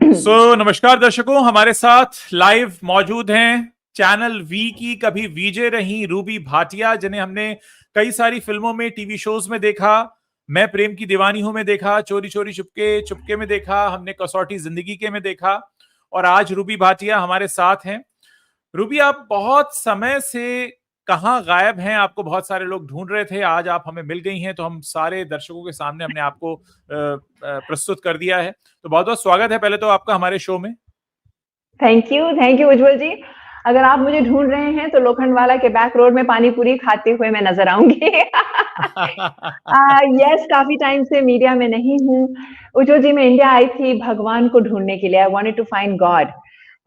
नमस्कार दर्शकों, हमारे साथ लाइव मौजूद हैं चैनल वी की कभी वीजे रही रूबी भाटिया, जिन्हें हमने कई सारी फिल्मों में, टीवी शोज में देखा। मैं प्रेम की दीवानी हूं में देखा, चोरी चोरी चुपके चुपके में देखा, हमने कसौटी जिंदगी के में देखा, और आज रूबी भाटिया हमारे साथ हैं। रूबी, आप बहुत समय से कहाँ गायब हैं? आपको बहुत सारे लोग ढूंढ रहे थे, आज आप हमें मिल गई हैं, तो हम सारे दर्शकों के सामने हमने आपको प्रस्तुत कर दिया है। तो बहुत बहुत स्वागत है पहले तो आपका हमारे शो में। थैंक यू उज्जवल जी। अगर आप मुझे ढूंढ रहे हैं तो लोखंडवाला के बैक रोड में पानी पूरी खाते हुए मैं नजर आऊंगी। यस, काफी टाइम से मीडिया में नहीं हूँ। उज्जवल जी, मैं इंडिया आई थी भगवान को ढूंढने के लिए। I wanted to find God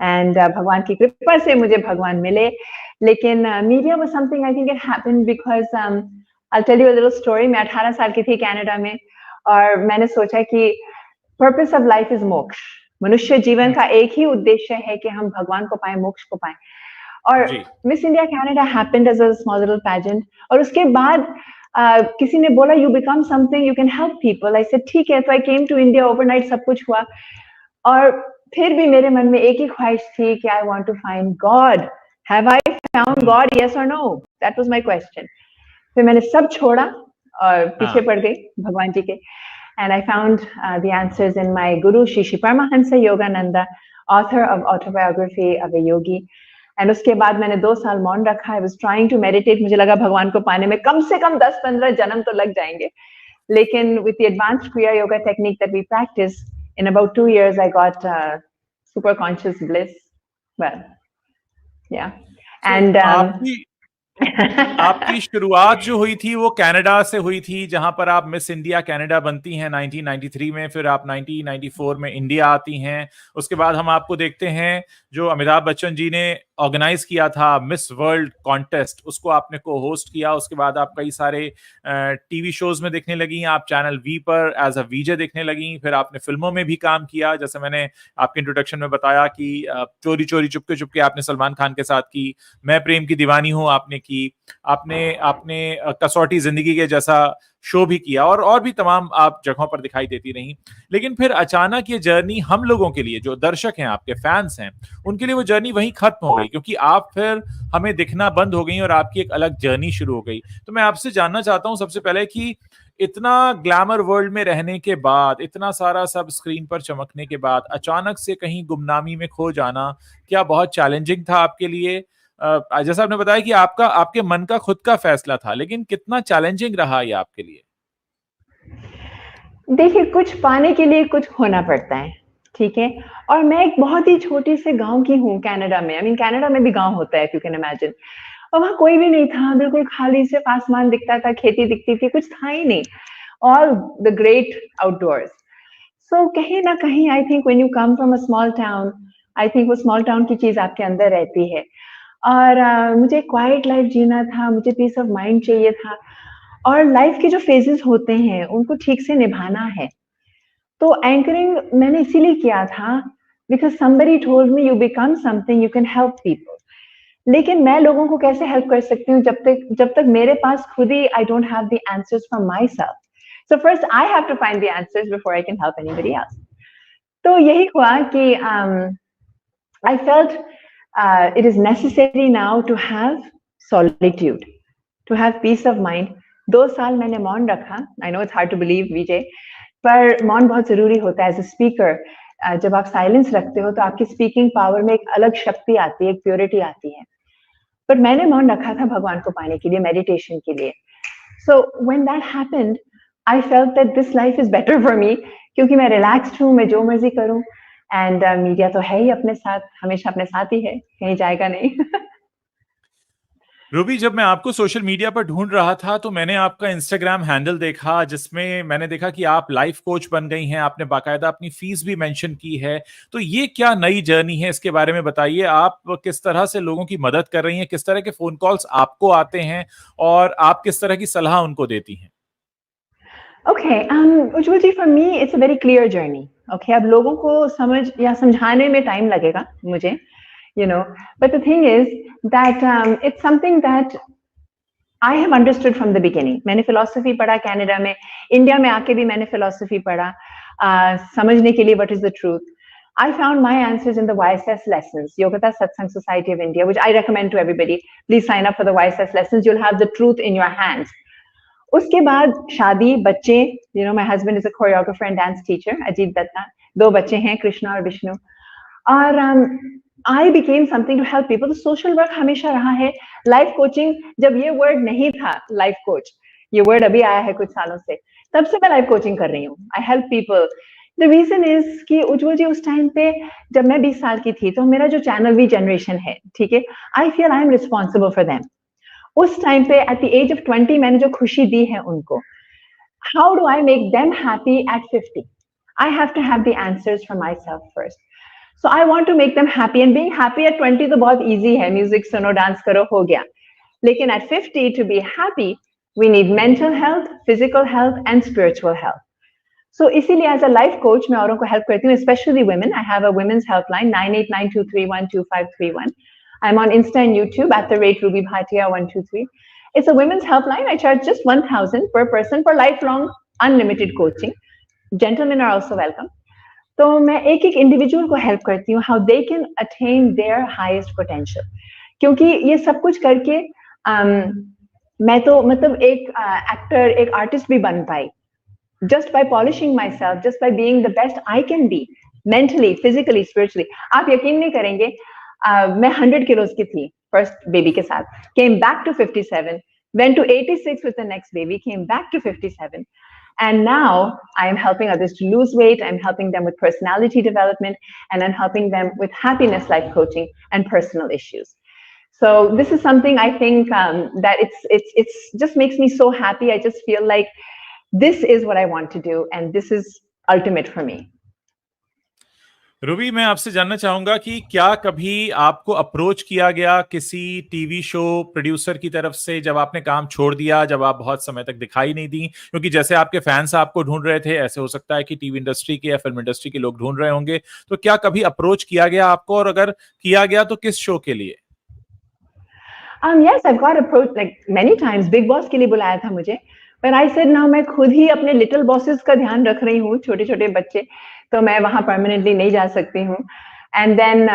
and भगवान की कृपा से मुझे भगवान मिले। लेकिन media was something, I think it happened because I tell you a little story. मैं 18 साल की थी कनाडा में, और मैंने सोचा कि पर्पस ऑफ लाइफ इज मोक्ष। मनुष्य जीवन का एक ही उद्देश्य है कि हम भगवान को पाएं, मोक्ष को पाएं। और Miss India Canada happened as a small little pageant, और उसके बाद किसी ने बोला you become something, you can help people. I said ठीक है। तो I came to India overnight, सब कुछ हुआ, और फिर भी मेरे मन में एक ही ख्वाहिश थी कि I want to find God. Have I found God, yes और no? That was my question. फिर मैंने सब छोड़ा और पीछे पड़ गई भगवान जी के। And I found the answers in my Guru Shri Paramahansa Yogananda, author of Autobiography of a Yogi. And उसके बाद मैंने 2 साल मौन रखा। I was trying to meditate. मुझे लगा भगवान को पाने में कम से कम 10-15 जन्म तो लग जाएंगे। लेकिन with the advanced Kriya Yoga technique that we practice, in about 2 years I got super conscious bliss. Well, yeah. So, and आपकी शुरुआत जो हुई थी वो कनाडा से हुई थी, जहां पर आप मिस इंडिया कनाडा बनती हैं 1993 में। फिर आप 1994 में इंडिया आती हैं। उसके बाद हम आपको देखते हैं जो अमिताभ बच्चन जी ने ऑर्गेनाइज किया था मिस वर्ल्ड कॉन्टेस्ट, उसको आपने को होस्ट किया। उसके बाद आप कई सारे टीवी शोज में देखने लगी, आप चैनल वी पर एज अ वीजे देखने लगी। फिर आपने फिल्मों में भी काम किया, जैसे मैंने आपके इंट्रोडक्शन में बताया कि चोरी चोरी चुपके चुपके आपने सलमान खान के साथ की, मैं प्रेम की दीवानी हूं आपने की, आपने आपने कसौटी जिंदगी के जैसा शो भी किया, और भी तमाम आप जगहों पर दिखाई देती रही। लेकिन फिर अचानक ये जर्नी हम लोगों के लिए, जो दर्शक हैं, आपके फैंस हैं, उनके लिए वो जर्नी वहीं खत्म हो गई, क्योंकि आप फिर हमें दिखना बंद हो गई और आपकी एक अलग जर्नी शुरू हो गई। तो मैं आपसे जानना चाहता हूं सबसे पहले कि इतना ग्लैमर वर्ल्ड में रहने के बाद, इतना सारा सब स्क्रीन पर चमकने के बाद, अचानक से कहीं गुमनामी में खो जाना क्या बहुत चैलेंजिंग था आपके लिए? जैसा आपने बताया कि आपके मन का खुद का फैसला था, लेकिन कितना चैलेंजिंग रहा ये आपके लिए? देखिए, कुछ पाने के लिए कुछ खोना पड़ता है, ठीक है। और मैं एक बहुत ही छोटी से गांव की हूँ कनाडा में। आई मीन कनाडा में भी गांव होता है, इफ यू कैन इमेजिन। और वहां कोई भी नहीं था, बिल्कुल खाली, सिर्फ आसमान दिखता था, खेती दिखती थी, कुछ था ही नहीं। All the great outdoors. So कहीं ना कहीं I think when you come from a small town, I think वो स्मॉल टाउन की चीज आपके अंदर रहती है। और मुझे क्वाइट लाइफ जीना था, मुझे पीस ऑफ माइंड चाहिए था, और लाइफ के जो फेजेस होते हैं उनको ठीक से निभाना है। तो एंकरिंग मैंने इसीलिए किया था because somebody told me you become something, you can help people. लेकिन मैं लोगों को कैसे हेल्प कर सकती हूँ जब तक मेरे पास खुद ही I don't have the answers from myself. So first I have to find the answers before I can help anybody else. तो यही हुआ कि I felt it is necessary now to have solitude, to have peace of mind. 2 साल मैंने मौन रखा। I know it's hard to believe, विजय, पर मौन बहुत जरूरी होता है एज अ स्पीकर। जब आप साइलेंस रखते हो तो आपकी स्पीकिंग पावर में एक अलग शक्ति आती है, एक प्योरिटी आती है। पर मैंने मौन रखा था भगवान को पाने के लिए, मेडिटेशन के लिए। So when that happened, I felt that this life is better for me, क्योंकि मैं रिलैक्स्ड हूँ, मैं जो मर्जी करूँ। एंड मीडिया तो है ही अपने साथ, हमेशा अपने साथ ही है, कहीं जाएगा नहीं। रूबी, जब मैं आपको सोशल मीडिया पर ढूंढ रहा था तो मैंने आपका इंस्टाग्राम हैंडल देखा, जिसमें मैंने देखा कि आप लाइफ कोच बन गई हैं। आपने बाकायदा अपनी फीस भी मेंशन की है। तो ये क्या नई जर्नी है, इसके बारे में बताइए। आप किस तरह से लोगों की मदद कर रही हैं, किस तरह के फोन कॉल्स आपको आते हैं, और आप किस तरह की सलाह उनको देती हैं? Okay, Ujjwal ji, for me it's a very clear journey. Okay, अब लोगों को समझ या समझाने में टाइम लगेगा मुझे, you know, but the thing is that it's something that I have understood from the beginning. मैंने philosophy पढ़ा कनाडा में, इंडिया में आके भी मैंने philosophy पढ़ा समझने के लिए what is the truth. I found my answers in the YSS lessons, Yogata Satsang Society of India, which I recommend to everybody. Please sign up for the YSS lessons. You'll have the truth in your hands. उसके बाद शादी, बच्चे, you know, my husband is a choreographer and dance teacher, Ajit Dutta, 2 बच्चे हैं, कृष्णा और विष्णु, और I became something to help people. तो social work हमेशा रहा है. Life coaching, जब ये word नहीं था, life coach, ये word अभी आया है कुछ सालों से, तब से मैं life coaching कर रही हूँ. I help people. The reason is कि उज्जवल जी उस टाइम पे जब मैं 20 साल की थी, तो मेरा जो channel V generation है, ठीक है, I feel I am responsible for them. उस टाइम पे at the age of 20 मैंने जो खुशी दी है उनको, how do I make them happy at 50? I have to have the answers for myself first. So I want to make them happy, and being happy at 20 तो बहुत easy है, music सुनो, dance करो, हो गया. लेकिन at 50 to be happy, we need mental health, physical health and spiritual health. So इसीलिए as a life coach मैं औरों को help करती हूँ, especially women. I have a women's helpline 9892312531. I'm on Insta and YouTube at the rate Ruby Bhatia 123. It's a women's helpline. I charge just 1,000 per person for lifelong unlimited coaching. Gentlemen are also welcome. तो मैं एक एक individual को help करती हूँ, how they can attain their highest potential. क्योंकि ये सब कुछ करके मैं तो मतलब एक एक्टर, एक आर्टिस्ट भी बन पाई. Just by polishing myself, just by being the best I can be, mentally, physically, spiritually. आप यकीन नहीं करेंगे, मैं 100 kilos की थी first baby के साथ, came back to 57, went to 86 with the next baby, came back to 57, and now I am helping others to lose weight. I'm helping them with personality development, and I'm helping them with happiness life coaching and personal issues. So this is something I think that it's just makes me so happy. I just feel like this is what I want to do, and this is ultimate for me. Ruby, मैं आपसे जानना चाहूंगा कि क्या कभी आपको approach किया गया किसी टीवी शो प्रोड्यूसर की तरफ से जब आपने काम छोड़ दिया, जब आप बहुत समय तक दिखाई नहीं दी? क्योंकि जैसे आपके फैंस आपको ढूंढ रहे थे, ऐसे हो सकता है कि टीवी इंडस्ट्री के या फिल्म इंडस्ट्री के लोग ढूंढ रहे होंगे. तो क्या कभी अप्रोच किया गया आपको, और अगर किया गया तो किस शो के लिए? Yes, I've got approached like many times. Big Boss के लिए बुलाया था मुझे, but I said now मैं खुद ही अपने little bosses का ध्यान रख रही हूँ, छोटे-छोटे बच्चे, तो मैं वहाँ permanently नहीं जा सकती हूँ. And then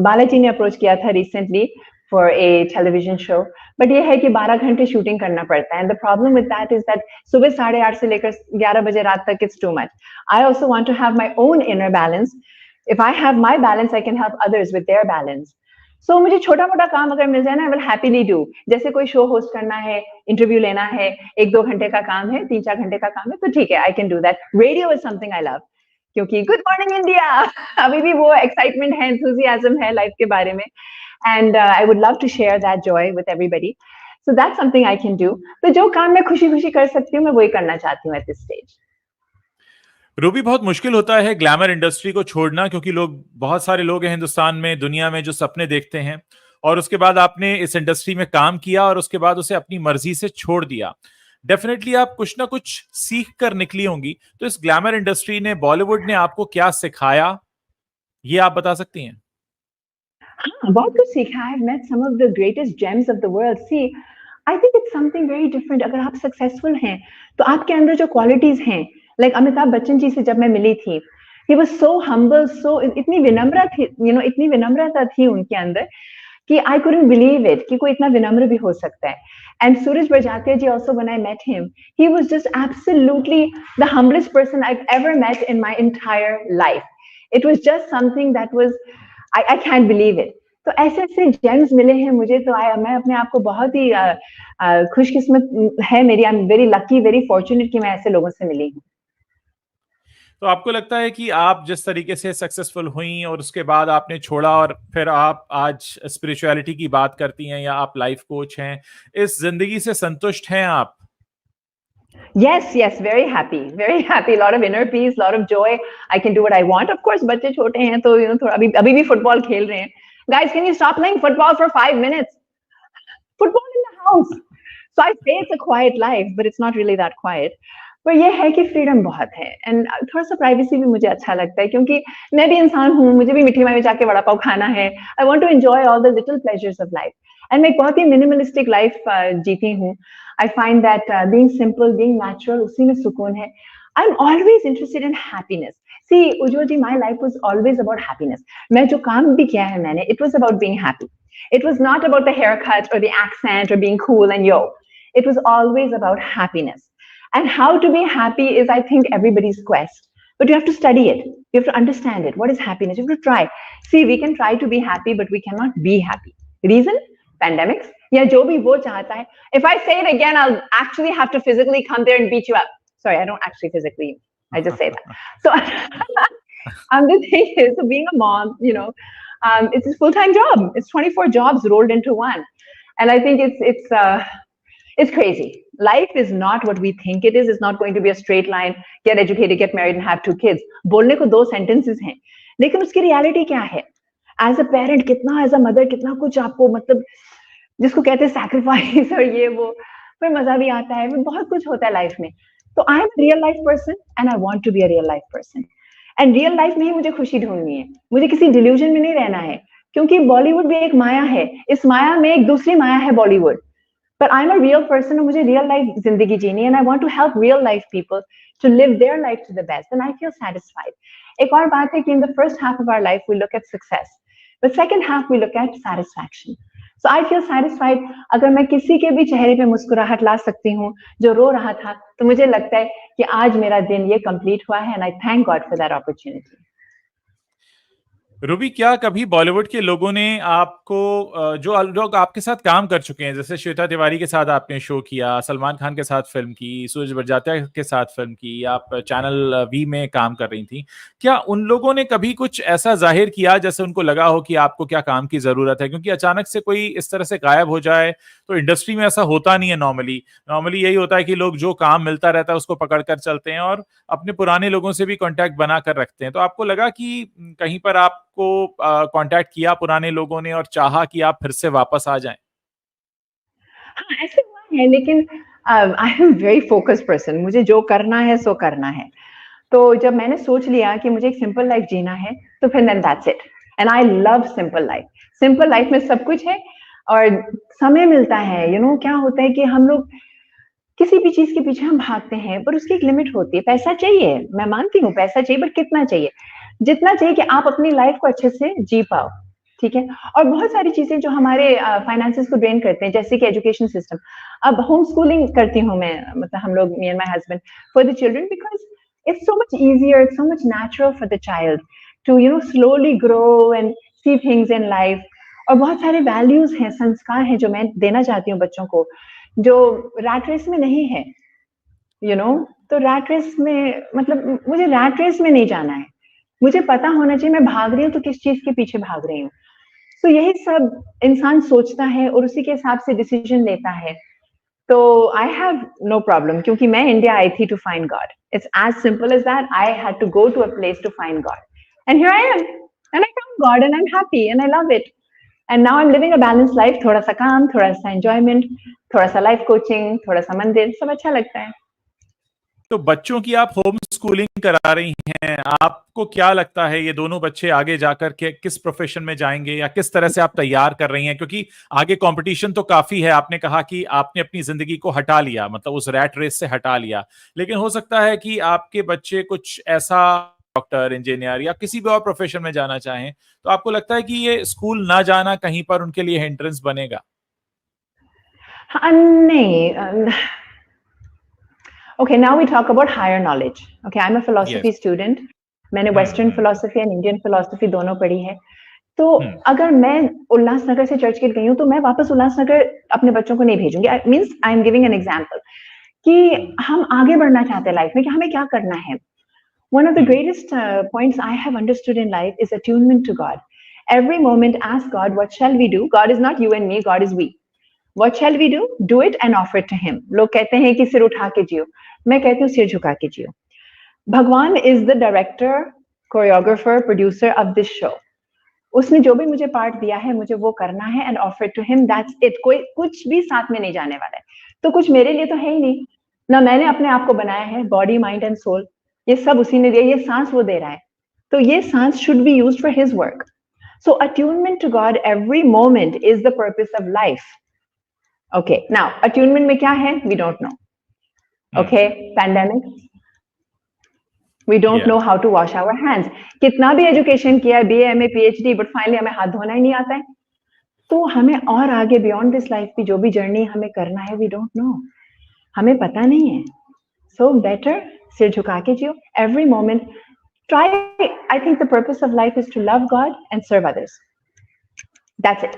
बालाजी ने approach किया था recently for a television show, but ये है कि 12 घंटे shooting करना पड़ता है, and the problem with that is that सुबह 8:30 से लेकर 11 बजे रात तक it's too much. I also want to have my own inner balance. If I have my balance, I can help others with their balance. So मुझे छोटा मोटा काम अगर मिल जाए ना, I will happily do. जैसे कोई शो होस्ट करना है, इंटरव्यू लेना है, 1-2 घंटे का काम है, 3-4 घंटे का काम है, तो ठीक है, I can do that. Radio is something I love. क्योंकि Good Morning India, अभी भी वो excitement है, enthusiasm है लाइफ के बारे में, and I would love to share that joy with everybody. So that's something I can do. तो जो काम मैं खुशी-खुशी कर सकती हूँ, मैं वही करना चाहती हूँ at this stage. रूबी, बहुत मुश्किल होता है ग्लैमर इंडस्ट्री को छोड़ना, क्योंकि बहुत सारे लोग हैं हिंदुस्तान में, दुनिया में, जो सपने देखते हैं, और उसके बाद आपने इस इंडस्ट्री में काम किया और उसके बाद उसे अपनी मर्जी से छोड़ दिया. डेफिनेटली आप कुछ ना कुछ सीख कर निकली होंगी. तो इस ग्लैमर इंडस्ट्री ने, बॉलीवुड ने आपको क्या सिखाया, ये आप बता सकती हैं? हाँ, बहुत कुछ सीखा है. I've met some of the greatest gems of the world. See, I think it's something very different. अगर आप सक्सेसफुल हैं, तो आपके अंदर जो क्वालिटीज हैं, लाइक अमिताभ बच्चन जी से जब मैं मिली थी, he was so humble, so इतनी विनम्र थी, इतनी विनम्रता थी उनके अंदर कि I couldn't believe it कि कोई इतना विनम्र भी हो सकता है. And Suraj Bajatiya ji also, when I met him, he was just absolutely the humblest person I've ever met in my entire life. It was just something that was, I can't believe it. तो ऐसे ऐसे James मिले हैं मुझे, तो मैं अपने आप को बहुत ही खुशकिस्मत है मेरी. आई am very lucky, very fortunate कि मैं ऐसे लोगों से मिली हूँ. तो आपको लगता है कि आप जिस तरीके से सक्सेसफुल हुई और उसके बाद आपने छोड़ा और फिर आप आज स्पिरिचुअलिटी की बात करती हैं, या आप लाइफ कोच हैं, इस जिंदगी से संतुष्ट हैं आप? Yes, very happy, very happy. Lot of inner peace, lot of joy. I can do what I want. Of course, बच्चे छोटे हैं तो थोड़ा अभी भी फुटबॉल खेल रहे हैं. Guys, can you stop playing football for 5 minutes? Football in the house. So I say it's a quiet life, but it's not really that quiet. पर ये है कि फ्रीडम बहुत है, एंड थोड़ा सा प्राइवेसी भी मुझे अच्छा लगता है, क्योंकि मैं भी इंसान हूँ, मुझे भी मिठी में जाके वड़ा पाव खाना है. I want to enjoy all the little pleasures of life, and मैं एक बहुत ही मिनिमलिस्टिक लाइफ जीती हूँ. I find that being simple, being natural, उसी में सुकून है. I am always interested in happiness. See, Ujjwal ji, my life was always about happiness. मैं जो काम भी किया है मैंने, it was about being happy. It was not about the haircut or the accent or being cool and yo. It was always about happiness. And how to be happy is, I think, everybody's quest. But you have to study it. You have to understand it. What is happiness? You have to try. See, we can try to be happy, but we cannot be happy. Reason? Pandemics. या जो भी वो चाहता है. If I say it again, I'll actually have to physically come there and beat you up. Sorry, I don't actually physically. I just say that. So, the thing is, so being a mom, it's a full-time job. It's 24 jobs rolled into one, and I think it's crazy. Life is not what we think it is. It's not going to be a straight line. Get educated, get married, and have 2 kids. बोलने को 2 sentences हैं, लेकिन उसकी reality क्या है? As a parent, कितना as a mother, कितना कुछ आपको मतलब जिसको कहते हैं sacrifice और ये वो, फिर मजा भी आता है, फिर बहुत कुछ होता है life में. तो I am a real life person and I want to be a real life person. And real life में ही मुझे खुशी ढूंढनी है. मुझे किसी delusion में नहीं रहना है, क्योंकि बॉलीवुड भी एक माया है. इस माया में एक दूसरी माया है Bollywood. But I'm a real person, और मुझे real life जिंदगी जीनी है, and I want to help real life people to live their life to the best, and I feel satisfied. एक और बात है कि in the first half of our life we look at success, but second half we look at satisfaction. So I feel satisfied. अगर मैं किसी के भी चेहरे पे मुस्कुराहट ला सकती हूँ जो रो रहा था, तो मुझे लगता है कि आज मेरा दिन ये complete हुआ है, and I thank God for that opportunity. Ruby, क्या कभी बॉलीवुड के लोगों ने आपको जो लोग आपके साथ काम कर चुके हैं, जैसे श्वेता तिवारी के साथ आपने शो किया, सलमान खान के साथ फिल्म की, सूरज बड़जात्या के साथ फिल्म की, आप चैनल वी में काम कर रही थी, क्या उन लोगों ने कभी कुछ ऐसा जाहिर किया जैसे उनको लगा हो कि आपको क्या काम की जरूरत है? क्योंकि अचानक से कोई इस तरह से गायब हो जाए तो इंडस्ट्री में ऐसा होता नहीं है. नॉर्मली यही होता है कि लोग जो काम मिलता रहता है उसको पकड़ कर चलते हैं और अपने पुराने लोगों से भी कांटेक्ट बना कर रखते हैं. तो आपको लगा कि कहीं पर आपको कांटेक्ट किया पुराने लोगों ने और चाहा कि आप फिर से वापस आ जाएं? हाँ, ऐसे हुआ है, लेकिन आई एम वेरी फोकस्ड पर्सन. मुझे जो करना है सो करना है. तो जब मैंने सोच लिया कि मुझे एक सिंपल लाइफ जीना है, तो फिर then that's it. And I love simple life. Simple life में सब कुछ है और समय मिलता है. क्या होता है कि हम लोग किसी भी चीज के पीछे हम भागते हैं, पर उसकी एक लिमिट होती है. पैसा चाहिए, मैं मानती हूँ पैसा चाहिए, बट कितना चाहिए? जितना चाहिए कि आप अपनी लाइफ को अच्छे से जी पाओ. ठीक है. और बहुत सारी चीजें जो हमारे फाइनेंसेस को ड्रेन करते हैं, जैसे कि एजुकेशन सिस्टम. अब होम स्कूलिंग करती हूँ मैं, मतलब हम लोग, me and my husband, for the children, because it's so much easier, it's so much natural for the child to slowly grow and see things in life. और बहुत सारे वैल्यूज हैं, संस्कार हैं जो मैं देना चाहती हूँ बच्चों को, जो रैट रेस में नहीं है. तो रैट रेस में, मतलब मुझे रैट रेस में नहीं जाना है. मुझे पता होना चाहिए मैं भाग रही हूँ तो किस चीज के पीछे भाग रही हूँ. तो यही सब इंसान सोचता है और उसी के हिसाब से डिसीजन लेता है. तो आई हैव नो प्रॉब्लम, क्योंकि मैं इंडिया आई थी to find God. It's as simple as that. I had to go to a place to find God, and here I am, and I found God, and I am happy, and I love it. And now I am living a balance life. थोड़ा सा काम, थोड़ा सा enjoyment, थोड़ा सा life coaching, थोड़ा सा मंदिर, सब अच्छा लगता है. तो बच्चों की आप होम स्कूलिंग करा रही हैं, आपको क्या लगता है ये दोनों बच्चे आगे जाकर के किस प्रोफेशन में जाएंगे, या किस तरह से आप तैयार कर रही हैं? क्योंकि आगे कंपटीशन तो काफी है. आपने कहा कि आपने अपनी जिंदगी को हटा लिया, मतलब उस रैट रेस से हटा लिया, लेकिन हो सकता है कि आपके बच्चे कुछ ऐसा डॉक्टर, इंजीनियर या किसी भी और प्रोफेशन में जाना चाहें. तो आपको लगता है कि ये स्कूल ना जाना कहीं पर उनके लिए हिंड्रेंस बनेगा? हाँ, नहीं. Okay, now we talk about higher knowledge. Okay, I'm a philosophy student. मैंने western philosophy and Indian philosophy दोनों पढ़ी है. तो अगर मैं उल्लासनगर से चर्च गेट गई हूँ, तो मैं वापस उल्लासनगर अपने बच्चों को नहीं भेजूंगी. Means I am giving an example कि हम आगे बढ़ना चाहते हैं लाइफ में, कि हमें क्या करना है. One of the greatest points I have understood in life is attunement to God. Every moment ask God, what shall we do? God is not you and me, God is we. What shall we do? Do it and offer it to him. लोग कहते हैं कि सिर उठा के जियो, मैं कहती हूँ सिर झुका के जियो. भगवान is the director, choreographer, producer of this show. उसने जो भी मुझे पार्ट दिया है, मुझे वो करना है, and offer it to him. That's it. कोई कुछ भी साथ में नहीं जाने वाला है. तो कुछ मेरे लिए तो है ही नहीं ना. मैंने अपने आप को बनाया है, बॉडी, माइंड एंड सोल, ये सब उसी ने दिया. ये सांस वो दे रहा है, तो ये सांस should be used for his work. So attunement to God every moment is the purpose of life. Okay, now attunement में क्या है? We don't know. Okay, pandemic. We don't know how to wash our hands. कितना भी education किया है, BA, MA, PhD, but finally हमें हाथ धोना ही नहीं आता है. तो हमें और आगे बियॉन्ड दिस लाइफ की जो भी जर्नी हमें करना है, वी डोंट नो, हमें पता नहीं है. सो बेटर सिर झुका के जियो every moment. Try, I think the purpose of life is to love God and serve others. That's it.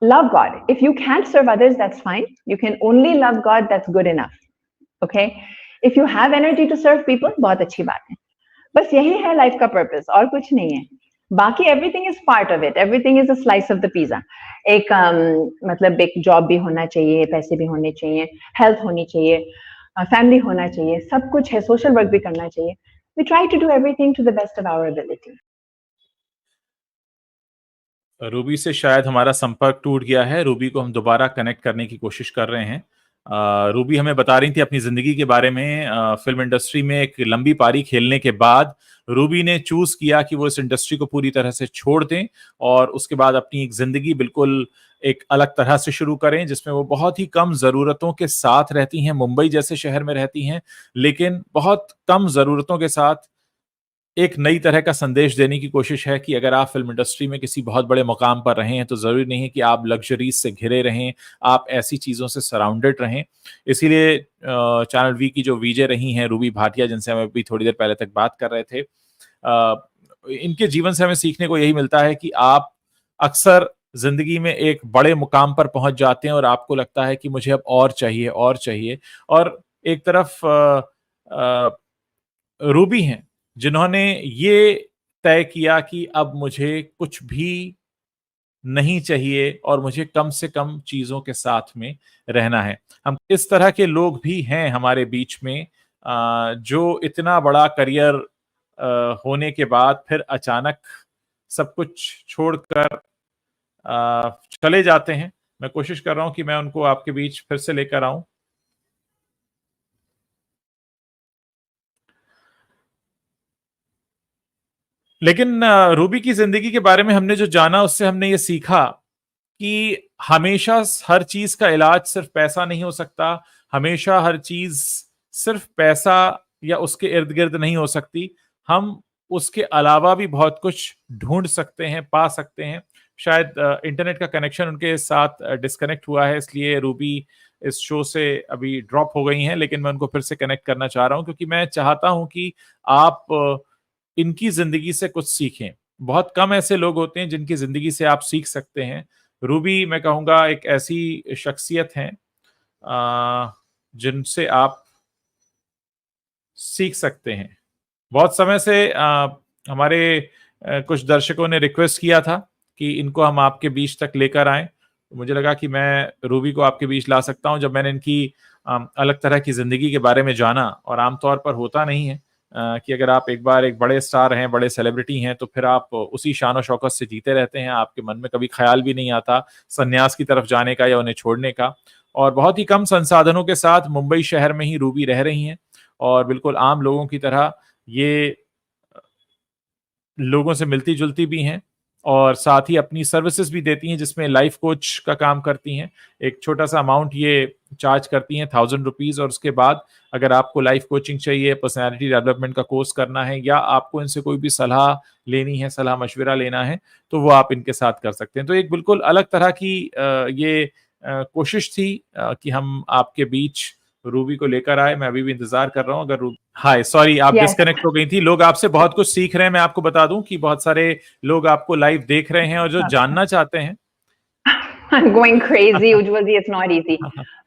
Love God. If you can't serve others, that's fine. You can only love God, that's good enough. Okay? If you have energy to serve people, बहुत अच्छी बात है. बस यही है life का purpose, और कुछ नहीं है. बाकी everything is part of it, everything is a slice of the pizza. एक मतलब एक जॉब भी होना चाहिए, पैसे भी होने चाहिए, हेल्थ होनी चाहिए, फैमिली होना चाहिए, सब कुछ है, सोशल वर्क भी करना चाहिए. We try to do everything to the best of our ability. Ruby से शायद हमारा संपर्क टूट गया है. रूबी को हम दोबारा कनेक्ट करने की कोशिश कर रहे हैं. रूबी हमें बता रही थी अपनी जिंदगी के बारे में. फिल्म इंडस्ट्री में एक लंबी पारी खेलने के बाद रूबी ने चूज किया कि वो इस इंडस्ट्री को पूरी तरह से छोड़ दें और उसके बाद अपनी एक जिंदगी बिल्कुल एक अलग तरह से शुरू करें, जिसमें वो बहुत ही कम जरूरतों के साथ रहती हैं. मुंबई जैसे शहर में रहती हैं, लेकिन बहुत कम जरूरतों के साथ एक नई तरह का संदेश देने की कोशिश है कि अगर आप फिल्म इंडस्ट्री में किसी बहुत बड़े मुकाम पर रहे हैं तो जरूरी नहीं है कि आप लग्जरीज से घिरे रहें, आप ऐसी चीजों से सराउंडेड रहें. इसीलिए चैनल वी की जो वीजे रही हैं रूबी भाटिया, जिनसे हम अभी थोड़ी देर पहले तक बात कर रहे थे, इनके जीवन से हमें सीखने को यही मिलता है कि आप अक्सर जिंदगी में एक बड़े मुकाम पर पहुंच जाते हैं और आपको लगता है कि मुझे अब और चाहिए और चाहिए. और एक तरफ रूबी हैं जिन्होंने ये तय किया कि अब मुझे कुछ भी नहीं चाहिए और मुझे कम से कम चीजों के साथ में रहना है. हम इस तरह के लोग भी हैं हमारे बीच में जो इतना बड़ा करियर होने के बाद फिर अचानक सब कुछ छोड़कर चले जाते हैं. मैं कोशिश कर रहा हूं कि मैं उनको आपके बीच फिर से लेकर आऊं. लेकिन रूबी की जिंदगी के बारे में हमने जो जाना उससे हमने ये सीखा कि हमेशा हर चीज का इलाज सिर्फ पैसा नहीं हो सकता, हमेशा हर चीज सिर्फ पैसा या उसके इर्द गिर्द नहीं हो सकती. हम उसके अलावा भी बहुत कुछ ढूंढ सकते हैं, पा सकते हैं. शायद इंटरनेट का कनेक्शन उनके साथ डिस्कनेक्ट हुआ है, इसलिए रूबी इस शो से अभी ड्रॉप हो गई हैं. लेकिन मैं उनको फिर से कनेक्ट करना चाह रहा हूं क्योंकि मैं चाहता हूं कि आप इनकी जिंदगी से कुछ सीखें. बहुत कम ऐसे लोग होते हैं जिनकी जिंदगी से आप सीख सकते हैं. रूबी मैं कहूँगा एक ऐसी शख्सियत हैं जिनसे आप सीख सकते हैं. बहुत समय से हमारे कुछ दर्शकों ने रिक्वेस्ट किया था कि इनको हम आपके बीच तक लेकर आएं. मुझे लगा कि मैं रूबी को आपके बीच ला सकता हूं. जब मैंने इनकी अलग तरह की जिंदगी के बारे में जाना, और आमतौर पर होता नहीं है कि अगर आप एक बार एक बड़े स्टार हैं, बड़े सेलिब्रिटी हैं, तो फिर आप उसी शान और शौकत से जीते रहते हैं. आपके मन में कभी ख्याल भी नहीं आता संन्यास की तरफ जाने का या उन्हें छोड़ने का. और बहुत ही कम संसाधनों के साथ मुंबई शहर में ही रूबी रह रही हैं और बिल्कुल आम लोगों की तरह ये लोगों से मिलती जुलती भी हैं और साथ ही अपनी सर्विसेज भी देती हैं, जिसमें लाइफ कोच का काम करती हैं. एक छोटा सा अमाउंट ये चार्ज करती हैं, 1000 रुपीज. और उसके बाद अगर आपको लाइफ कोचिंग चाहिए, पर्सनालिटी डेवलपमेंट का कोर्स करना है, या आपको इनसे कोई भी सलाह लेनी है, सलाह मशविरा लेना है, तो वो आप इनके साथ कर सकते हैं. तो एक बिल्कुल अलग तरह की ये कोशिश थी कि हम आपके बीच रूबी को लेकर आए. मैं अभी भी इंतजार कर रहा हूं. अगर हाय, सॉरी, आप डिस्कनेक्ट हो गई थी. लोग आपसे बहुत कुछ सीख रहे हैं. मैं आपको बता दूं कि बहुत सारे लोग आपको लाइव देख रहे हैं और जो जानना चाहते हैं. I'm going crazy. Usually it's not easy.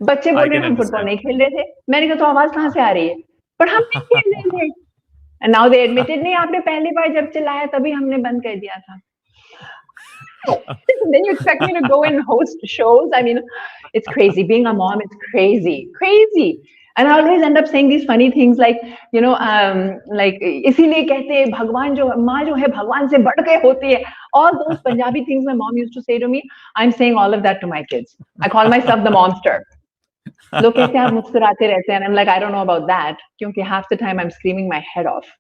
बच्चे बोल रहे हैं हम फुटबॉल नहीं खेल रहे थे. मैंने कहा तो आवाज कहाँ से आ रही है? पर हम नहीं खेल रहे थे. And now they admitted नहीं, आपने पहली बार जब चिल्लाया तभी हमने बंद कर दिया था. Then you expect me to go and host shows? I mean, it's crazy. Being a mom is crazy. And I always end up saying these funny things like, you know, like इसीलिए कहते हैं भगवान जो माँ जो है भगवान से बढ़ के होती है. All those Punjabi things my mom used to say to me, I'm saying all of that to my kids. I call myself the monster. लोग कहते हैं आप मुस्कुराते रहते हैं. And I'm like, I don't know about that, क्योंकि half the time I'm screaming my head off.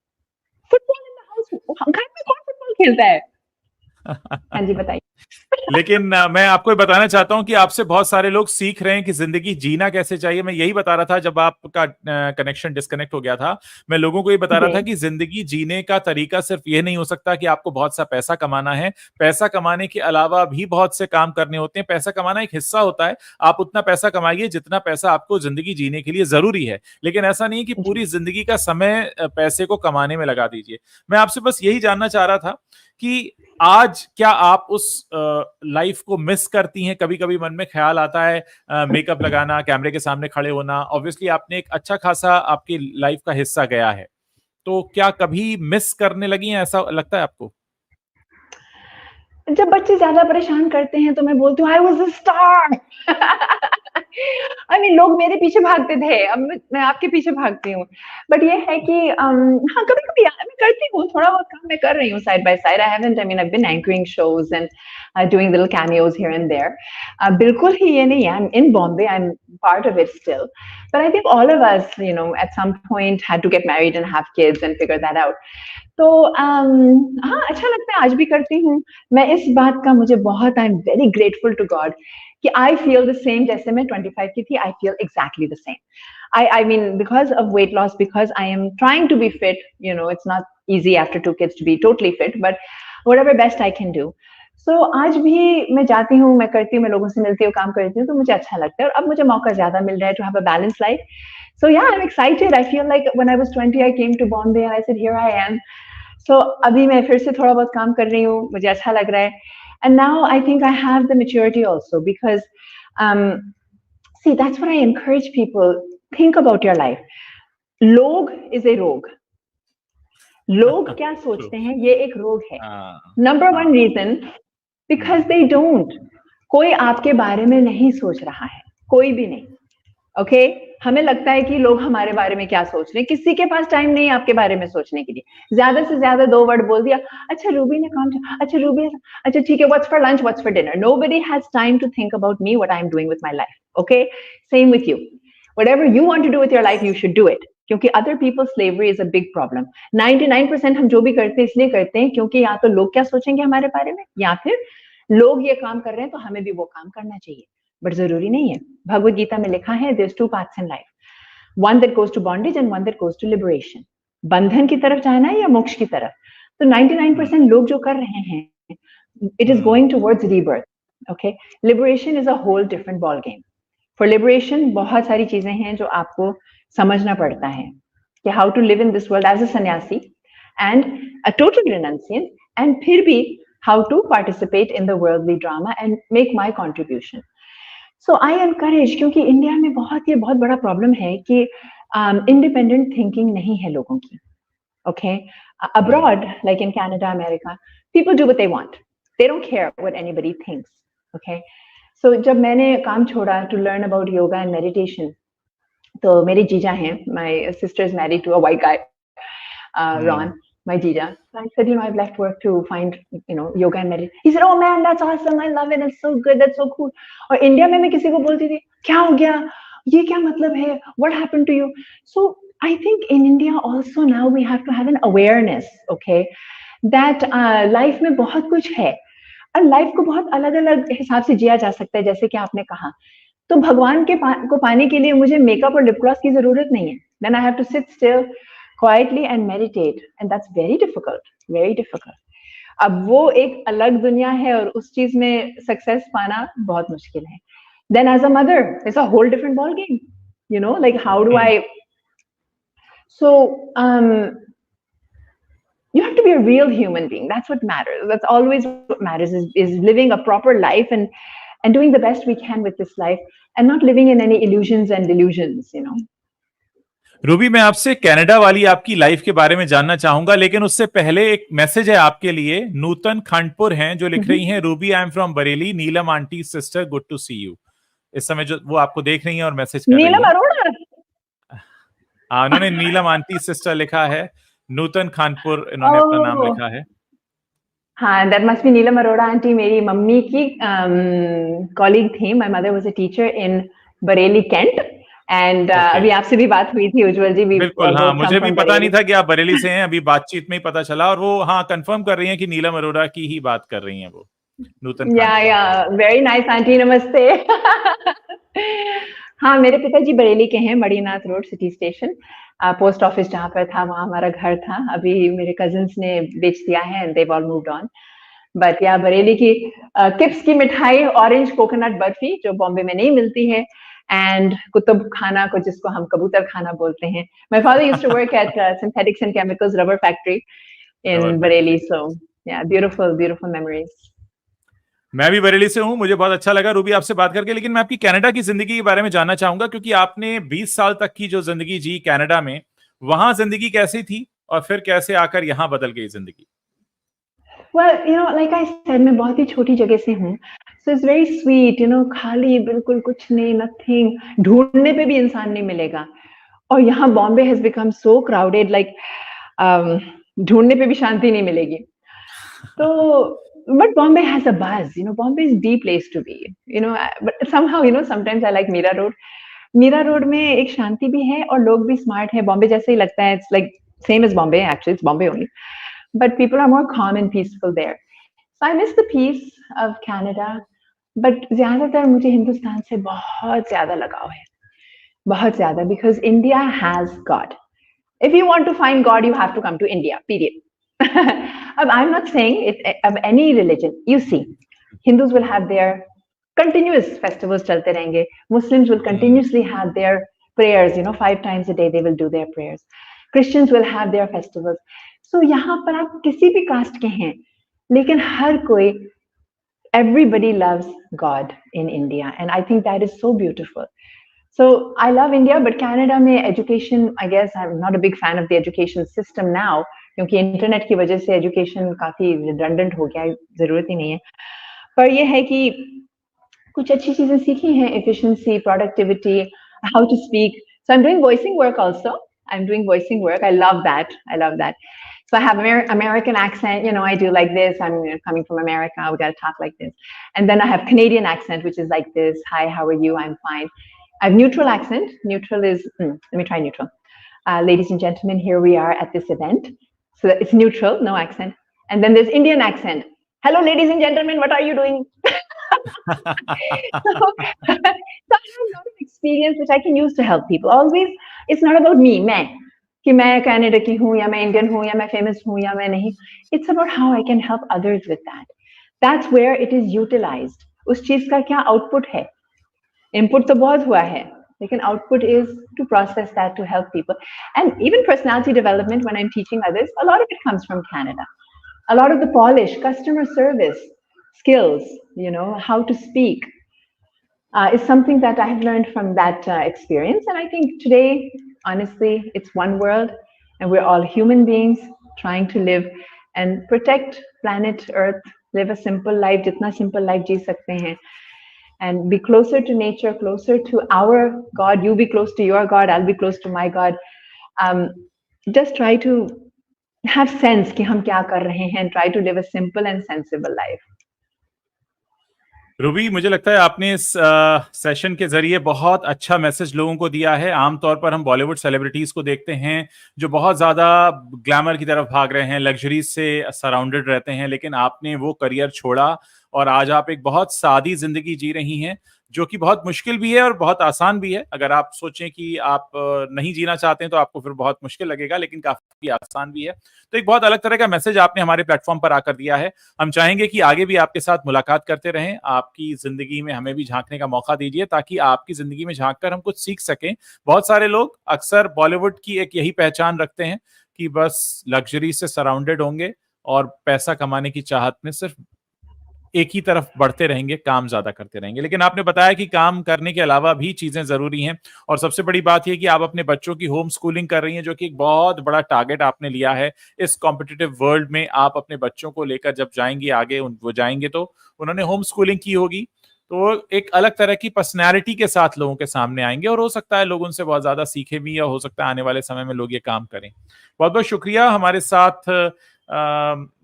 Football in the house. घर में कौन फुटबॉल खेलता है? हाँ जी, बताइए। लेकिन मैं आपको ये बताना चाहता हूं कि आपसे बहुत सारे लोग सीख रहे हैं कि जिंदगी जीना कैसे चाहिए। मैं यही बता रहा था जब आपका कनेक्शन डिस्कनेक्ट हो गया था। मैं लोगों को ये बता रहा था जी, कि जिंदगी जीने का तरीका सिर्फ ये नहीं हो सकता कि आपको बहुत सा पैसा कमाना है। पैसा कमाने के अलावा भी बहुत से काम करने होते हैं। पैसा कमाना एक हिस्सा होता है। आप उतना पैसा कमाइए जितना पैसा आपको जिंदगी जीने के लिए जरूरी है, लेकिन ऐसा नहीं कि जी। पूरी जिंदगी का समय पैसे को कमाने में लगा दीजिए। मैं आपसे बस यही जानना चाह रहा था कि आज क्या आप उस लाइफ को मिस करती हैं? कभी कभी मन में ख्याल आता है मेकअप लगाना, कैमरे के सामने खड़े होना। ऑब्वियसली आपने एक अच्छा खासा आपकी लाइफ का हिस्सा गया है, तो क्या कभी मिस करने लगी हैं, ऐसा लगता है आपको? जब बच्चे ज़्यादा परेशान करते हैं तो मैं बोलती हूँ I was a star. I mean लोग मेरे पीछे भागते थे, अब मैं आपके पीछे भागती हूँ। बट ये है कि हाँ, कभी-कभी मैं करती हूँ, थोड़ा बहुत काम मैं कर रही हूँ side by side. I haven't I mean I've been anchoring shows and doing little cameos here and there. बिल्कुल ही ये नहीं है, I'm in Bombay, I'm part of it still. But I think all of us, you know, at some point had to get married and have kids and figure that out. तो हाँ, अच्छा लगता है, आज भी करती हूँ। मैं इस बात का मुझे बहुत I am very grateful to God कि आई फील द सेम जैसे मैं 25 की थी, I feel exactly the same. I mean, because of weight loss, because I am trying to be fit, you know, it's not easy after 2 kids to be totally fit, but whatever best I can do. So आज भी मैं जाती हूँ, मैं करती हूँ, मैं लोगों से मिलती हूँ, काम करती हूँ, तो मुझे अच्छा लगता है और अब मुझे मौका ज़्यादा मिल रहा है to have a balanced life. So yeah, I'm excited. I feel like when I was 20, I came to Bombay and I said, here I am. So अभी मैं फिर से थोड़ा बहुत काम कर रही हूँ, मुझे अच्छा लग रहा है. And now I think I have the maturity also because um, see, that's what I encourage people. Think about your life. लोग is a रोग. लोग क्या True. सोचते हैं ये एक रोग है. हाँ, Number हाँ। one reason because they don't. कोई आपके बारे में नहीं सोच रहा है, कोई भी नहीं. ओके हमें लगता है कि लोग हमारे बारे में क्या सोच रहे हैं. किसी के पास टाइम नहीं है आपके बारे में सोचने के लिए. ज्यादा से ज्यादा 2 वर्ड बोल दिया. अच्छा रूबी ने काम किया. अच्छा रूबी. अच्छा ठीक है. What's for lunch, what's for dinner. Nobody has time to think about me, what I am doing with my life. Okay same with you. Whatever you want to do with your life you should do it. क्योंकि other people slavery is a big problem. 99% हम जो भी करते हैं इसलिए करते हैं क्योंकि या तो लोग क्या सोचेंगे हमारे बारे में या फिर लोग ये काम कर रहे हैं तो हमें भी वो काम करना चाहिए. बट जरूरी नहीं है. भगवद गीता में लिखा है there's 2 paths in life. One that goes to bondage and one that goes to liberation. बंधन की तरफ जाना है या मोक्ष की तरफ. तो 99% लोग जो कर रहे हैं it is going towards rebirth. Okay, liberation is a whole different ball game. For liberation बहुत सारी चीजें हैं जो आपको समझना पड़ता है कि how to live in this world as a sannyasi and a total renunciant and फिर भी how to participate in the worldly drama and make my contribution. So I encourage क्योंकि इंडिया में बहुत बड़ा प्रॉब्लम है कि इंडिपेंडेंट थिंकिंग नहीं है लोगों की. Okay abroad like in Canada America people do what they want. They don't care what anybody thinks. Okay so जब मैंने काम छोड़ा to learn about yoga and meditation तो मेरी जीजा हैं. My sister is married to a white guy. Ron, my Jija. So I said, you know, I've left work to find, you know, yoga and meditation. He said, oh man, that's awesome. I love it. It's so good. That's so cool. और India में मैं किसी को बोलती थी, क्या हो गया? ये क्या मतलब है? What happened to you? So I think in India also now we have to have an awareness, okay, that life में बहुत कुछ है और लाइफ को बहुत अलग-अलग हिसाब से जिया जा सकता है जैसे कि आपने कहा. तो भगवान के को पाने के लिए मुझे मेकअप और लिप ग्लॉस की जरूरत नहीं है. Then I have to sit still quietly and meditate and that's very difficult, very difficult. अब वो एक अलग दुनिया है और उस चीज में सक्सेस पाना बहुत मुश्किल है. Then as a mother, it's a whole different ball game. You know, like how do I? So you have to be a real human being. That's what matters. That's always what matters is living a proper life and doing the best we can with this life and not living in any illusions and delusions. You know. Ruby, मैं आपसे Canada वाली आपकी life के बारे में जानना चाहूंगा, लेकिन उससे पहले एक मैसेज है आपके लिए. नूतन खंडपुर हैं जो लिख रही हैं, Ruby I am from Bareilly, Neelam aunty sister, good to see you. इस समय जो वो आपको देख रही हैं और मैसेज कर रही नीलम हैं. अरोड़ा. हाँ, उन्होंने नीलम आंटी सिस्टर लिखा है. नूतन खानपुर इन्होंने अपना नाम लिखा है. हाँ, that must be Neelam Arora aunty. मेरी मम्मी की कॉलीग थी. My mother was a teacher in Bareilly, Kent, and okay, अभी आपसे भी बात हुई थी उज्जवल जी, वी बिल्कुल, हाँ, बोथ कम मुझे भी फ्रॉम पता नहीं बरेली। था कि आप बरेली से हैं, अभी बातचीत में ही पता चला, और वो हाँ कंफर्म कर रही हैं कि नीलम अरोड़ा की ही बात कर रही हैं वो, नूतन खान की। या वेरी नाइस आंटी, नमस्ते। हाँ, मेरे पिताजी बरेली के हैं, Maninath road city station. Post office जहाँ पर था वहाँ हमारा घर था, अभी मेरे कजिन्स ने बेच दिया है and they've all moved on. But या बरेली की किप्स की मिठाई, ऑरेंज कोकोनट बर्फी जो बॉम्बे में नहीं मिलती है, एंड कुतुब खाना को जिसको हम कबूतर खाना बोलते हैं। My father used to work at synthetics and chemicals rubber factory rubber in Bareilly, factory. So yeah beautiful beautiful memories. मैं भी बरेली से हूँ, मुझे बहुत अच्छा लगा रूबी आपसे बात करके, लेकिन मैं आपकी कनाडा की जिंदगी के बारे में जानना चाहूंगा, क्योंकि आपने 20 साल तक की जो जिंदगी जी कनाडा में, वहां जिंदगी कैसी थी और फिर कैसे आकर यहाँ बदल गई जिंदगी? Well, like I said, मैं बहुत ही छोटी जगह से हूँ, so it's very sweet, खाली बिल्कुल कुछ नहीं, nothing, ढूंढने पे भी इंसान नहीं मिलेगा। और यहाँ Bombay has become so crowded, like ढूंढने पे भी शांति नहीं मिलेगी। तो but Bombay has a buzz, Bombay is the place to be, but somehow, sometimes I like Mira Road. Mira Road में एक शांति भी है और लोग भी स्मार्ट है, बॉम्बे जैसे ही लगता है, it's like same as Bombay, actually it's Bombay only, but people are more calm and peaceful there. So I miss the peace of Canada, but ज्यादातर मुझे हिंदुस्तान से बहुत ज्यादा लगाव है, बहुत ज्यादा, because India has God. If you want to find God, you have to come to India, period. I'm not saying it of any religion. You see, Hindus will have their continuous festivals chalte rahenge. Muslims will hmm, continuously have their prayers, 5 times a day they will do their prayers. Christians will have their festivals. So यहाँ पर आप किसी भी cast के हैं, लेकिन हर कोई, everybody loves God in India, and I think that is so beautiful. So I love India, but Canada में education, I guess I'm not a big fan of the education system now, क्योंकि internet की वजह से education काफी redundant हो गया है, जरूरत ही नहीं है। पर ये है कि कुछ अच्छी चीजें सीखी हैं, efficiency, productivity, how to speak. So I'm doing voicing work also. I'm doing voicing work. I love that. I love that. So I have American accent. I do like this. I'm coming from America. We got to talk like this. And then I have Canadian accent, which is like this. Hi, how are you? I'm fine. I have neutral accent. Neutral is, let me try neutral. Ladies and gentlemen, here we are at this event. So it's neutral, no accent. And then there's Indian accent. Hello, ladies and gentlemen, what are you doing? So, so I have a lot of experience which I can use to help people. Always, it's not about me, मैं, कि मैं Canada की हूँ या मैं Indian हूँ या मैं फेमस हूँ या मैं नहीं. It's about how I can help others with that. That's where it is utilized. उस चीज का क्या आउटपुट है? इनपुट तो बहुत हुआ है, लेकिन output is to process that to help people. And even personality development, when I'm teaching others, a lot of it comes from Canada. A lot of the polish, customer service skills, how to speak, is something that I have learned from that experience. And I think today, honestly, it's one world, and we're all human beings trying to live and protect planet Earth, live a simple life, jitna simple life जी सकते हैं, and be closer to nature, closer to our God. You be close to your God, I'll be close to my God. Just try to have sense कि हम क्या कर रहे हैं, and try to live a simple and sensible life. Ruby, मुझे लगता है आपने इस सेशन के जरिए बहुत अच्छा मैसेज लोगों को दिया है। आमतौर पर हम बॉलीवुड सेलिब्रिटीज को देखते हैं जो बहुत ज्यादा ग्लैमर की तरफ भाग रहे हैं, लग्जरी से सराउंडेड रहते हैं, लेकिन आपने वो करियर छोड़ा और आज आप एक बहुत सादी जिंदगी जी रही हैं, जो कि बहुत मुश्किल भी है और बहुत आसान भी है। अगर आप सोचें कि आप नहीं जीना चाहते हैं तो आपको फिर बहुत मुश्किल लगेगा, लेकिन काफी आसान भी है। तो एक बहुत अलग तरह का मैसेज आपने हमारे प्लेटफॉर्म पर आकर दिया है। हम चाहेंगे कि आगे भी आपके साथ मुलाकात करते रहें, आपकी जिंदगी में हमें भी झांकने का मौका दीजिए, ताकि आपकी जिंदगी में झांक कर हम कुछ सीख सकें। बहुत सारे लोग अक्सर बॉलीवुड की एक यही पहचान रखते हैं कि बस लग्जरी से सराउंडेड होंगे और पैसा कमाने की चाहत में सिर्फ एक ही तरफ बढ़ते रहेंगे, काम ज्यादा करते रहेंगे। लेकिन आपने बताया कि काम करने के अलावा भी चीजें जरूरी हैं, और सबसे बड़ी बात यह कि आप अपने बच्चों की होम स्कूलिंग कर रही हैं, जो कि एक बहुत बड़ा टारगेट आपने लिया है। इस कॉम्पिटिटिव वर्ल्ड में आप अपने बच्चों को लेकर जब जाएंगे आगे, वो जाएंगे तो उन्होंने होम स्कूलिंग की होगी, तो एक अलग तरह की पर्सनैलिटी के साथ लोगों के सामने आएंगे, और हो सकता है लोग उनसे बहुत ज्यादा सीखे भी, या हो सकता है आने वाले समय में लोग ये काम करें। बहुत बहुत शुक्रिया हमारे साथ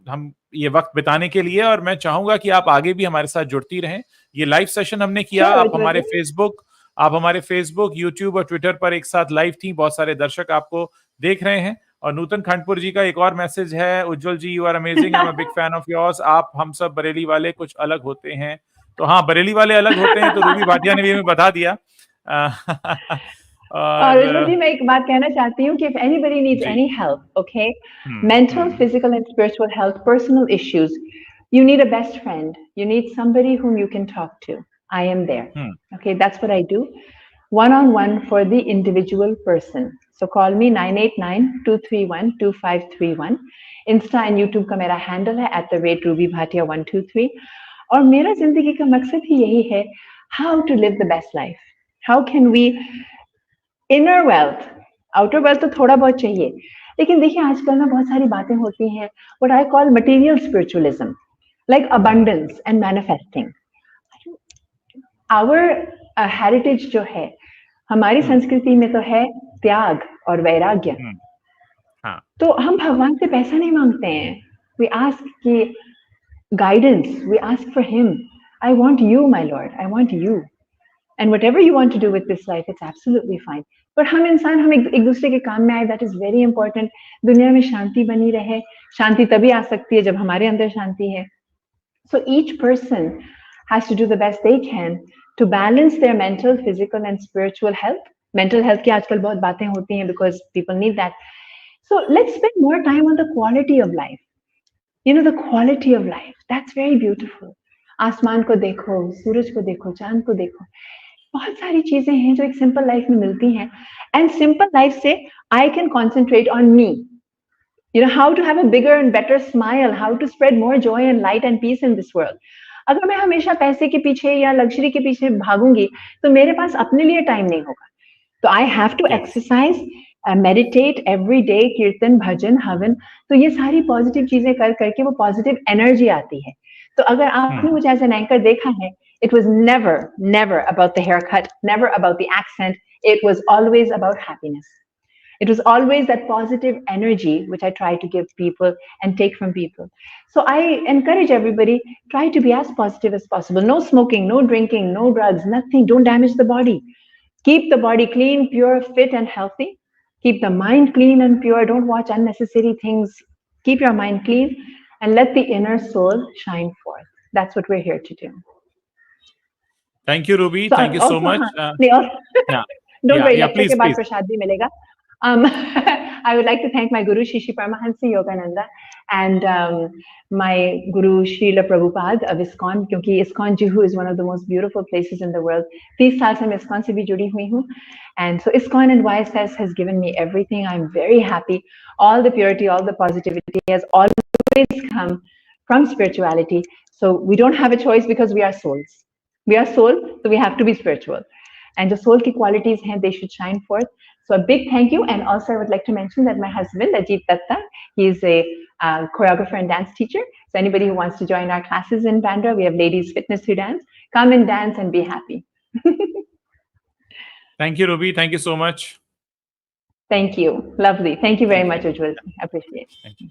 हम ये वक्त बिताने के लिए, और मैं चाहूंगा कि आप आगे भी हमारे साथ जुड़ती रहें। ये लाइव सेशन हमने किया, Sure, आप it was हमारे फेसबुक आप हमारे फेसबुक, यूट्यूब और ट्विटर पर एक साथ लाइव थी, बहुत सारे दर्शक आपको देख रहे हैं। और नूतन खंडपुर जी का एक और मैसेज है, Ujjwal ji, you are amazing, I am a big fan of yours, आप हम सब बरेली वाले कुछ अलग होते हैं। तो हाँ, बरेली वाले अलग होते हैं, तो रूबी भाटिया ने भी हमें बता दिया। और उज्जवल जी, और मैं एक बात कहना चाहती हूँ कि if anybody needs ji, any help, okay, mental, physical, and spiritual health, personal issues, you need a best friend. You need somebody whom you can talk to. I am there. Okay, that's what I do. One-on-one for the individual person. So call me 989-231-2531. Insta and YouTube का मेरा handle है @RubyBhatia123. और मेरा जिंदगी का मकसद ही यही है, how to live the best life. How can we inner wealth, outer wealth तो थोड़ा बहुत चाहिए, लेकिन देखिए आजकल ना बहुत सारी बातें होती हैं, what I call material spiritualism, like abundance and manifesting. Our heritage जो है, हमारी संस्कृति में तो है त्याग और वैराग्य। तो हम भगवान से पैसा नहीं मांगते हैं, वी आस्क कि guidance, we ask for him, I want you my lord, I want you, and whatever you want to do with this life, it's absolutely fine. पर हम इंसान, हम एक दूसरे के काम में आए, that is very important. दुनिया में शांति बनी रहे, शांति तभी आ सकती है जब हमारे अंदर शांति है। So each person has to do the best they can to balance their mental, physical and spiritual health. Mental health की आजकल बहुत बातें होती हैं because people need that. So let's spend more time on the quality of life. You know, the quality of life, that's very beautiful. आसमान को देखो, सूरज को देखो, चांद को देखो, बहुत सारी चीजें हैं जो एक सिंपल लाइफ में मिलती हैं। एंड सिंपल लाइफ से I can concentrate on me, you know, how to have a bigger and better smile, how to spread more joy and light and peace in this world. अगर मैं हमेशा पैसे के पीछे या लग्जरी के पीछे भागूंगी तो मेरे पास अपने लिए टाइम नहीं होगा। तो I have to exercise, meditate every day, kirtan, bhajan, हवन। तो ये सारी पॉजिटिव चीजें कर करके वो पॉजिटिव एनर्जी आती है। तो अगर आपने मुझे एज एन एंकर देखा है, it was never about the haircut, never about the accent. It was always about happiness. It was always that positive energy which I try to give people and take from people. So I encourage everybody, try to be as positive as possible. No smoking, no drinking, no drugs, nothing. Don't damage the body. Keep the body clean, pure, fit and healthy. Keep the mind clean and pure. Don't watch unnecessary things. Keep your mind clean and let the inner soul shine forth. That's what we're here to do. Thank you, Ruby. So thank you so much. Don't worry, lecture please, के बाद please. प्रसाद भी मिलेगा. I would like to thank my Guru Shishi Paramahansa Yogananda and my Guru Srila Prabhupada of ISKCON, क्योंकि ISKCON Juhu is one of the most beautiful places in the world. 30 साल से मैं ISKCON से भी जुड़ी हुई हूँ, and so ISKCON and YSS has given me everything. I'm very happy. All the purity, all the positivity has always come from spirituality. So we don't have a choice because we are souls. We are soul, so we have to be spiritual. And the soul ki qualities hain, they should shine forth. So a big thank you. And also I would like to mention that my husband, Ajit Datta, he is a choreographer and dance teacher. So anybody who wants to join our classes in Bandra, we have ladies fitness to dance. Come and dance and be happy. Thank you, Ruby. Thank you so much. Thank you. Lovely. Thank you very much, Ujjwal. I appreciate it. Thank you.